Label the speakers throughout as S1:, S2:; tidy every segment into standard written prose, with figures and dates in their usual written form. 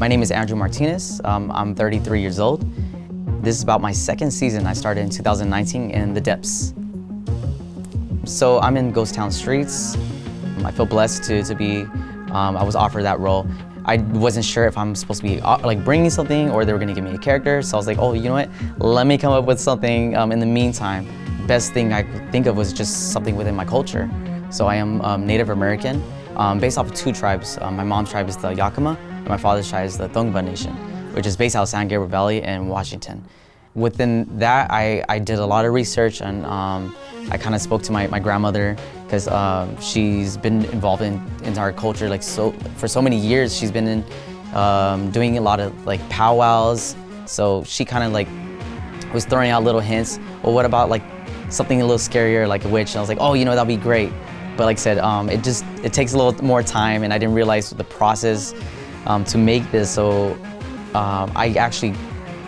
S1: My name is Andrew Martinez. I'm 33 years old. This is about my second season. I started in 2019 in The Depths. So I'm in Ghost Town Streets. I feel blessed to be, I was offered that role. I wasn't sure if I'm supposed to be like bringing something or they were gonna give me a character. So I was like, oh, you know what? Let me come up with something in the meantime. Best thing I could think of was just something within my culture. So I am Native American, based off of two tribes. My mom's tribe is the Yakima, and my father's tribe is the Tongva Nation, which is based out of San Gabriel Valley in Washington. Within that, I did a lot of research, and I kind of spoke to my grandmother, because she's been involved in our culture for so many years. She's been doing a lot of like powwows, so she kind of like was throwing out little hints. Well, what about like something a little scarier, like a witch? And I was like, oh, you know, that'd be great. But like I said, it takes a little more time, and I didn't realize the process to make this. So I actually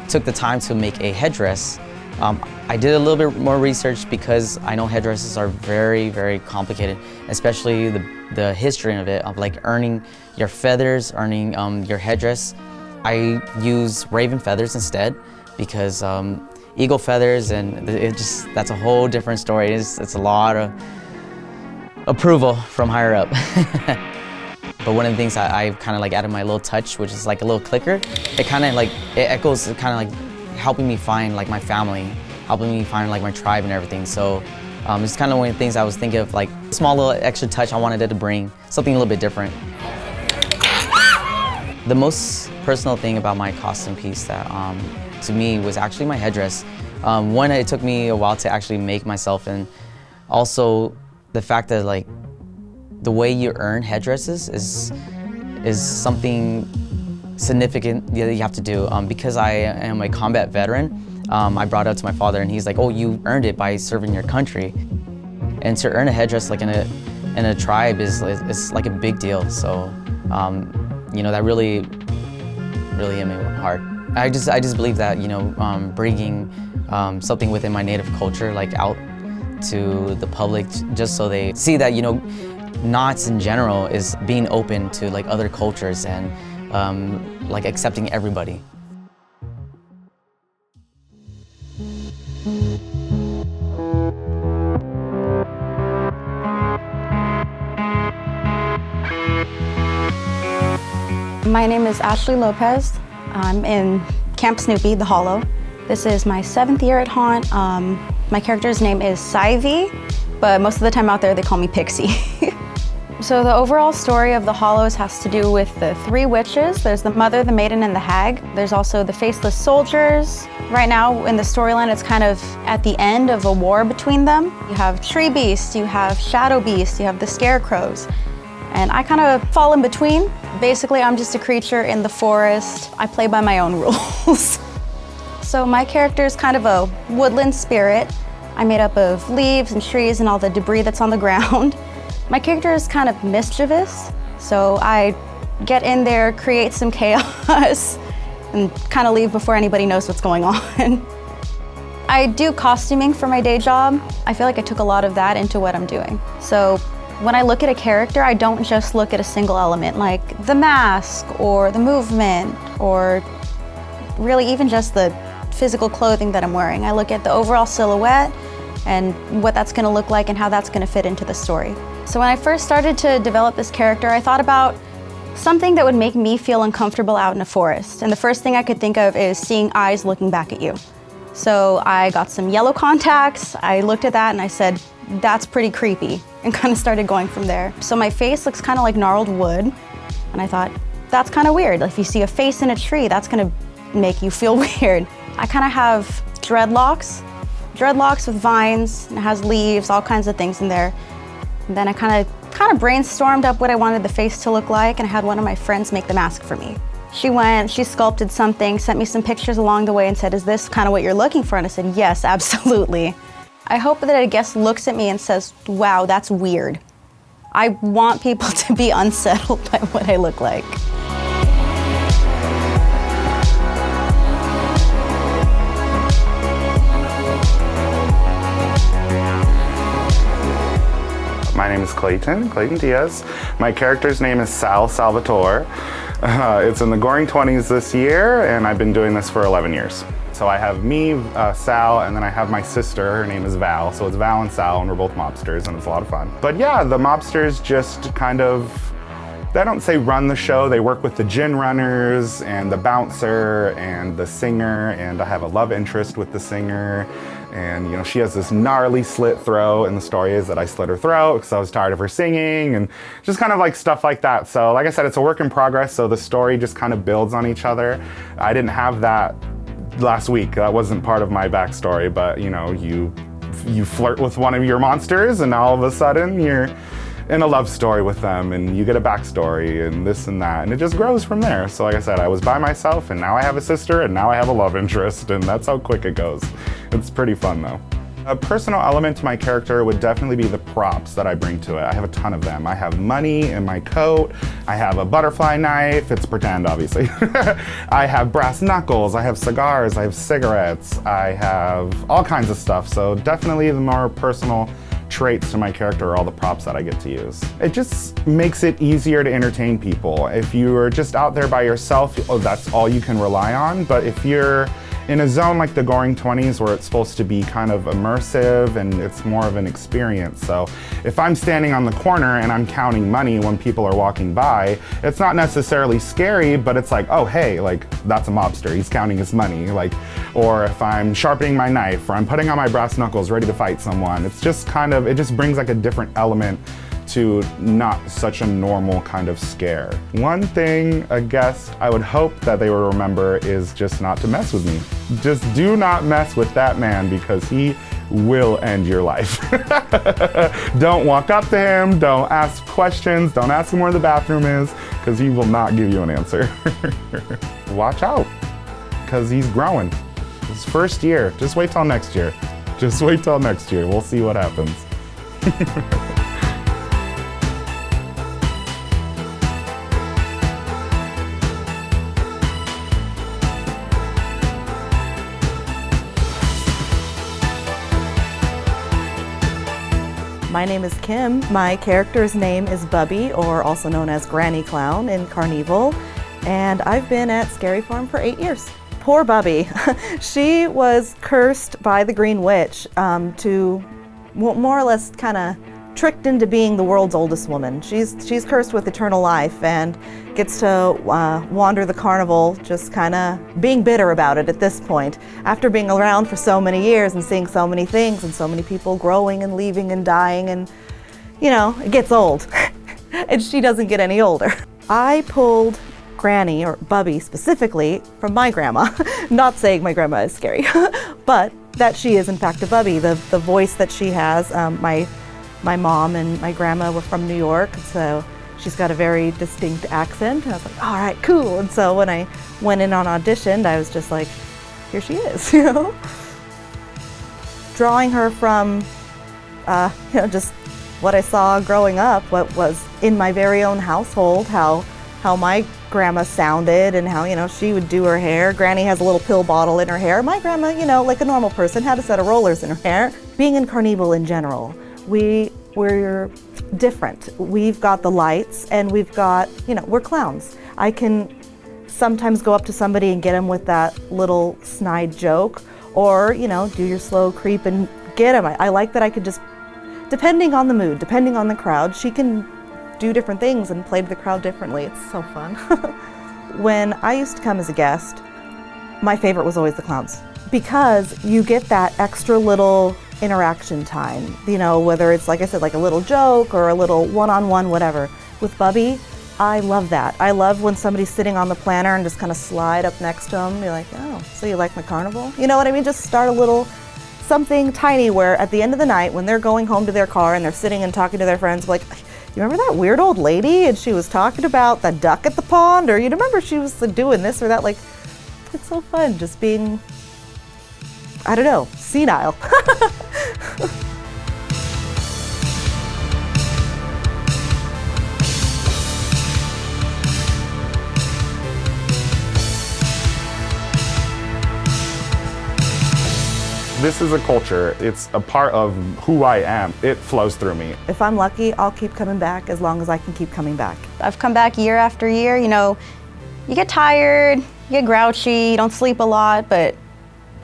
S1: took the time to make a headdress. I did a little bit more research because I know headdresses are very, very complicated, especially the history of it, of like earning your feathers, earning your headdress. I use raven feathers instead because eagle feathers, and that's a whole different story. It's a lot of approval from higher up. But one of the things I kind of like added my little touch, which is like a little clicker. It kind of like, it echoes, kind of like helping me find like my family, helping me find like my tribe and everything. So it's kind of one of the things I was thinking of, like a small little extra touch I wanted it to bring, something a little bit different. The most personal thing about my costume piece that to me was actually my headdress. One, it took me a while to actually make myself, and also the fact that like the way you earn headdresses is something significant that you have to do. Because I am a combat veteran, I brought it up to my father, and he's like, oh, you earned it by serving your country. And to earn a headdress like in a tribe is like a big deal. So you know, that really hit me hard. I just believe that, you know, bringing something within my native culture like out to the public, just so they see that, you know, Knotts in general is being open to like other cultures and like accepting everybody.
S2: My name is Ashley Lopez. I'm in Camp Snoopy, the Hollow. This is my 7th year at Haunt. My character's name is Syvie, but most of the time out there they call me Pixie. So the overall story of the Hollows has to do with the 3 witches. There's the Mother, the Maiden, and the Hag. There's also the Faceless Soldiers. Right now in the storyline, it's kind of at the end of a war between them. You have Tree Beast, you have Shadow Beast, you have the Scarecrows. And I kind of fall in between. Basically, I'm just a creature in the forest. I play by my own rules. So my character is kind of a woodland spirit. I'm made up of leaves and trees and all the debris that's on the ground. My character is kind of mischievous, so I get in there, create some chaos, and kind of leave before anybody knows what's going on. I do costuming for my day job. I feel like I took a lot of that into what I'm doing. So when I look at a character, I don't just look at a single element like the mask or the movement or really even just the physical clothing that I'm wearing. I look at the overall silhouette and what that's gonna look like and how that's gonna fit into the story. So when I first started to develop this character, I thought about something that would make me feel uncomfortable out in a forest. And the first thing I could think of is seeing eyes looking back at you. So I got some yellow contacts, I looked at that and I said, that's pretty creepy, and kind of started going from there. So my face looks kind of like gnarled wood, and I thought, that's kind of weird. If you see a face in a tree, that's gonna make you feel weird. I kind of have dreadlocks with vines, and it has leaves, all kinds of things in there. And then I kind of brainstormed up what I wanted the face to look like, and I had one of my friends make the mask for me. She sculpted something, sent me some pictures along the way and said, is this kind of what you're looking for? And I said, yes, absolutely. I hope that a guest looks at me and says, wow, that's weird. I want people to be unsettled by what I look like.
S3: My name is Clayton Diaz. My character's name is Sal Salvatore. It's in the Goring 20s this year, and I've been doing this for 11 years. So I have me, Sal, and then I have my sister. Her name is Val. So it's Val and Sal, and we're both mobsters, and it's a lot of fun. But yeah, the mobsters just kind of, they don't say run the show. They work with the gin runners and the bouncer and the singer, and I have a love interest with the singer. And you know, she has this gnarly slit throat, and the story is that I slit her throat because I was tired of her singing, and just kind of like stuff like that. So like I said, it's a work in progress, so the story just kind of builds on each other. I didn't have that last week. That wasn't part of my backstory, but you know, you flirt with one of your monsters, and all of a sudden you're in a love story with them, and you get a backstory and this and that, and it just grows from there. So like I said, I was by myself, and now I have a sister, and now I have a love interest, and that's how quick it goes. It's pretty fun though. A personal element to my character would definitely be the props that I bring to it. I have a ton of them. I have money in my coat. I have a butterfly knife. It's pretend, obviously. I have brass knuckles. I have cigars. I have cigarettes. I have all kinds of stuff. So definitely the more personal traits to my character are all the props that I get to use. It just makes it easier to entertain people. If you're just out there by yourself, that's all you can rely on. But if you're in a zone like the Goring 20s where it's supposed to be kind of immersive and it's more of an experience. So if I'm standing on the corner and I'm counting money when people are walking by, it's not necessarily scary, but it's like, oh hey, like that's a mobster, he's counting his money. Like, or if I'm sharpening my knife or I'm putting on my brass knuckles ready to fight someone, it's just kind of, it just brings like a different element to not such a normal kind of scare. One thing, I guess, I would hope that they will remember is just not to mess with me. Just do not mess with that man because he will end your life. Don't walk up to him, don't ask questions, don't ask him where the bathroom is, because he will not give you an answer. Watch out, because he's growing. His first year, just wait till next year. Just wait till next year, we'll see what happens.
S4: My name is Kim. My character's name is Bubby, or also known as Granny Clown in Carnival, and I've been at Scary Farm for 8 years. Poor Bubby. She was cursed by the Green Witch to more or less kind of tricked into being the world's oldest woman. She's cursed with eternal life and gets to wander the carnival, just kind of being bitter about it at this point. After being around for so many years and seeing so many things and so many people growing and leaving and dying, and you know, it gets old. And she doesn't get any older. I pulled Granny, or Bubby specifically, from my grandma. Not saying my grandma is scary, but that she is in fact a Bubby. The voice that she has, my mom and my grandma were from New York, so she's got a very distinct accent. And I was like, all right, cool. And so when I went in on audition, I was just like, here she is, you know? Drawing her from, you know, just what I saw growing up, what was in my very own household, how my grandma sounded and how, you know, she would do her hair. Granny has a little pill bottle in her hair. My grandma, you know, like a normal person, had a set of rollers in her hair. Being in Carnival in general, we're different. We've got the lights and we've got, you know, we're clowns. I can sometimes go up to somebody and get them with that little snide joke, or, you know, do your slow creep and get them. I like that I could just, depending on the mood, depending on the crowd, she can do different things and play to the crowd differently. It's so fun. When I used to come as a guest, my favorite was always the clowns, because you get that extra little interaction time, you know, whether it's, like I said, like a little joke or a little one-on-one, whatever. With Bubby, I love that. I love when somebody's sitting on the planner and just kind of slide up next to them. You're like, oh, so you like my carnival? You know what I mean? Just start a little something tiny where at the end of the night, when they're going home to their car and they're sitting and talking to their friends, like, you remember that weird old lady and she was talking about the duck at the pond? Or you remember she was doing this or that? Like, it's so fun just being, I don't know, senile.
S3: This is a culture. It's a part of who I am. It flows through me.
S4: If I'm lucky, I'll keep coming back as long as I can keep coming back.
S2: I've come back year after year. You know, You get tired, you get grouchy, you don't sleep a lot, but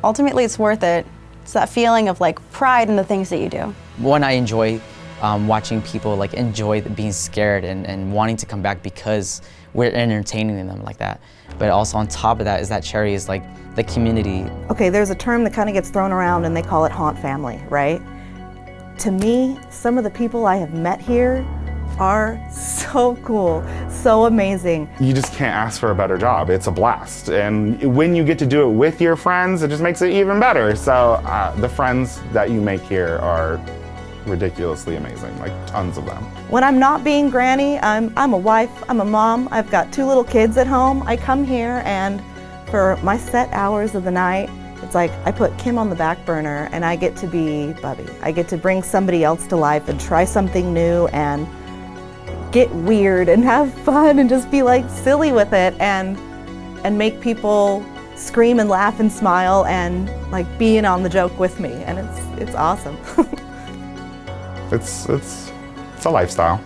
S2: ultimately it's worth it. It's that feeling of like pride in the things that you do.
S1: One, I enjoy watching people like enjoy being scared and wanting to come back because we're entertaining them like that. But also on top of that is that cherry is like the community.
S4: Okay, there's a term that kind of gets thrown around and they call it haunt family, right? To me, some of the people I have met here are so cool, so amazing.
S3: You just can't ask for a better job. It's a blast. And when you get to do it with your friends, it just makes it even better. So the friends that you make here are ridiculously amazing, like tons of them.
S4: When I'm not being Granny, I'm a wife, I'm a mom, I've got 2 little kids at home. I come here and for my set hours of the night, it's like I put Kim on the back burner and I get to be Bubby. I get to bring somebody else to life and try something new and get weird and have fun and just be like silly with it and make people scream and laugh and smile and like be in on the joke with me, and it's awesome.
S3: It's a lifestyle.